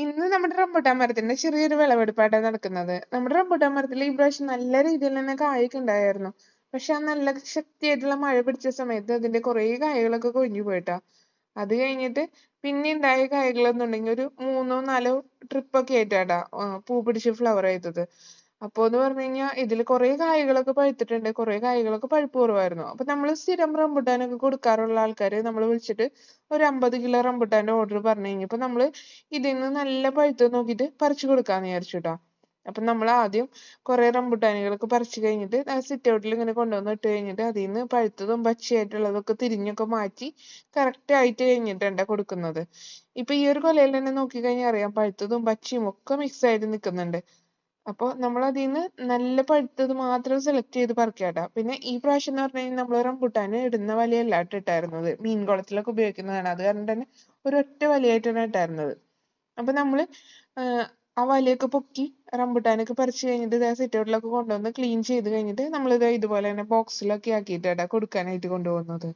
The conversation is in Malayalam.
ഇന്ന് നമ്മുടെ റംബൂട്ടാൻ മരത്തിന്റെ ചെറിയൊരു വിളവെടുപ്പായിട്ടാണ് നടക്കുന്നത്. നമ്മുടെ റംബൂട്ടാൻ മരത്തിൽ ഈ പ്രാവശ്യം നല്ല രീതിയിൽ തന്നെ കായൊക്കെ ഉണ്ടായിരുന്നു. പക്ഷെ ആ നല്ല ശക്തിയായിട്ടുള്ള മഴ പിടിച്ച സമയത്ത് അതിന്റെ കുറേ കായകളൊക്കെ കൊഴിഞ്ഞു പോയിട്ടാ. അത് കഴിഞ്ഞിട്ട് പിന്നെ ഉണ്ടായ കായകളെന്നുണ്ടെങ്കിൽ ഒരു 3-4 ട്രിപ്പൊക്കെ ആയിട്ടാടാ പൂ പിടിച്ച് ഫ്ലവർ ചെയ്തത്. അപ്പോന്ന് പറഞ്ഞു കഴിഞ്ഞാൽ ഇതില് കുറേ കായകളൊക്കെ പഴുത്തിട്ടുണ്ട്, കുറേ കായകളൊക്കെ പഴുപ്പ് കുറവായിരുന്നു. അപ്പൊ നമ്മള് സ്ഥിരം റംബൂട്ടാനൊക്കെ കൊടുക്കാറുള്ള ആൾക്കാര് നമ്മള് വിളിച്ചിട്ട് ഒരു 50 കിലോ റംബൂട്ടാന്റെ ഓർഡർ പറഞ്ഞു കഴിഞ്ഞപ്പോ നമ്മള് ഇതിന്ന് നല്ല പഴുത്തത് നോക്കിയിട്ട് പറിച്ചു കൊടുക്കാന്ന് വിചാരിച്ചുട്ടോ. അപ്പൊ നമ്മൾ ആദ്യം കുറെ റംബുട്ടാനുകളൊക്കെ പറിച്ചു കഴിഞ്ഞിട്ട് സിറ്റ് ഔട്ടിൽ ഇങ്ങനെ കൊണ്ടുവന്ന് ഇട്ട് കഴിഞ്ഞിട്ട് അതിൽ നിന്ന് പഴുത്തതും പച്ചയായിട്ടുള്ളതൊക്കെ തിരിഞ്ഞൊക്കെ മാറ്റി കറക്റ്റ് ആയിട്ട് കഴിഞ്ഞിട്ടാണ് കൊടുക്കുന്നത്. ഇപ്പൊ ഈ ഒരു കൊലയിൽ തന്നെ നോക്കിക്കഴിഞ്ഞാൽ അറിയാം, പഴുത്തതും പച്ചയും ഒക്കെ മിക്സ് ആയിട്ട് നിൽക്കുന്നുണ്ട്. അപ്പൊ നമ്മൾ അതിന്ന് നല്ല പഴുത്തത് മാത്രം സെലക്ട് ചെയ്ത് പറിക്കാട്ടോ. പിന്നെ ഈ പ്രാവശ്യം എന്ന് പറഞ്ഞു കഴിഞ്ഞാൽ നമ്മൾ റംബുട്ടാന് ഇടുന്ന വലയല്ല ഇട്ടിട്ടായിരുന്നത്, മീൻകുളത്തിലൊക്കെ ഉപയോഗിക്കുന്നതാണ്. അത് കാരണം തന്നെ ഒരൊറ്റ വലയായിട്ടാണ് ഇട്ടായിരുന്നത്. അപ്പൊ നമ്മള് ആ വലയൊക്കെ പൊക്കി റംബുട്ടാനൊക്കെ പറിച്ചു കഴിഞ്ഞിട്ട് സിറ്റ് ഔട്ടിലൊക്കെ കൊണ്ടുവന്ന് ക്ലീൻ ചെയ്ത് കഴിഞ്ഞിട്ട് നമ്മളിത് ഇതുപോലെ തന്നെ ബോക്സിലൊക്കെ ആക്കിയിട്ടാ കൊടുക്കാനായിട്ട് കൊണ്ടുപോകുന്നത്.